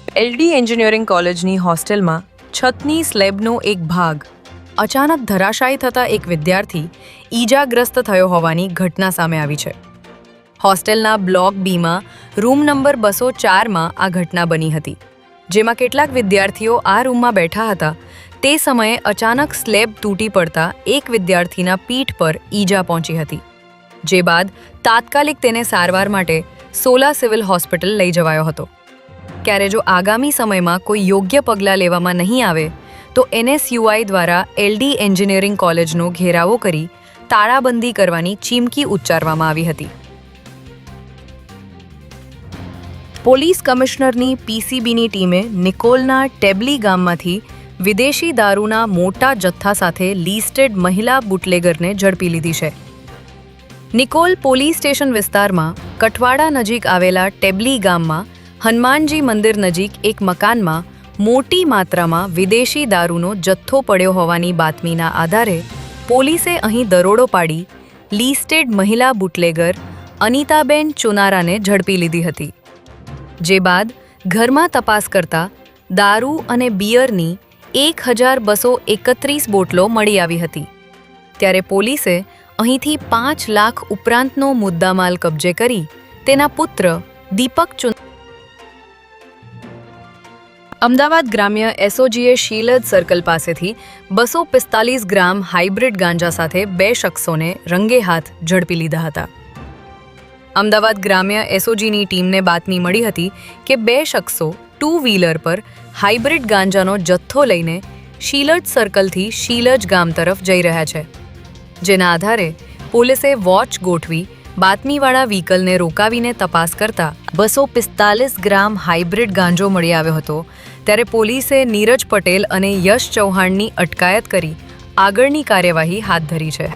LD engineering કોલેજની હોસ્ટેલમાં છતની સ્લેબનો એક ભાગ અચાનક ધરાશાયી થતા એક વિદ્યાર્થી ઈજાગ્રસ્ત થયો હોવાની ઘટના સામે આવી છે. હોસ્ટેલના બ્લોક બીમાં રૂમ નંબર 204માં આ ઘટના બની હતી, જેમાં કેટલાક વિદ્યાર્થીઓ આ રૂમમાં બેઠા હતા. તે સમયે અચાનક સ્લેબ તૂટી પડતા એક વિદ્યાર્થીના પીઠ પર ઈજા પહોંચી હતી, જે બાદ તાત્કાલિક તેને સારવાર માટે સોલા સિવિલ હોસ્પિટલ લઈ જવાયો હતો. ત્યારે જો આગામી સમયમાં કોઈ યોગ્ય પગલાં લેવામાં નહીં આવે તો NSUI દ્વારા એલડી એન્જિનિયરિંગ કોલેજનો ઘેરાવો કરી તાળાબંધી કરવાની ચીમકી ઉચ્ચારવામાં આવી હતી. પોલીસ કમિશનરની PCBની ટીમે નિકોલના ટેબલી ગામમાંથી વિદેશી દારૂના મોટા જથ્થા સાથે લિસ્ટેડ મહિલા બુટલેગરને ઝડપી લીધી છે. નિકોલ પોલીસ સ્ટેશન વિસ્તારમાં કઠવાડા નજીક આવેલા ટેબલી ગામમાં હનુમાનજી મંદિર નજીક એક મકાનમાં મોટી માત્રામાં વિદેશી દારૂનો જથ્થો પડ્યો હોવાની બાતમીના આધારે પોલીસે અહીં દરોડો પાડી લિસ્ટેડ મહિલા બુટલેગર અનિતાબેન ચુનારાને ઝડપી લીધી હતી. જે બાદ ઘરમાં તપાસ કરતા દારૂ અને બિયરની 1231 બોટલો મળી આવી હતી. ત્યારે પોલીસે અહીંથી 5 લાખ ઉપરાંતનો મુદ્દામાલ કબજે કરી તેના પુત્ર દીપક અમદાવાદ ગ્રામ્ય SOGએ શીલદ સર્કલ પાસેથી 245 ગ્રામ હાઇબ્રિડ ગાંજા સાથે 2 શખ્સોને રંગે હાથ ઝડપી લીધા હતા. અમદાવાદ ગ્રામ્ય SOGની ટીમને બાતમી મળી હતી કે 2 શખ્સો 2 વ્હીલર પર હાઇબ્રિડ ગાંજાનો જથ્થો લઈને શીલદ સર્કલથી શીલજ ગામ તરફ જઈ રહ્યા છે. જેના આધારે પોલીસે વોચ ગોઠવી બાતમીવાળા વ્હીકલને રોકાવીને તપાસ કરતા 245 ગ્રામ હાઇબ્રિડ ગાંજો મળી આવ્યો હતો. ત્યારે પોલીસે નીરજ પટેલ અને યશ ચૌહાણની અટકાયત કરી આગળની કાર્યવાહી હાથ ધરી છે.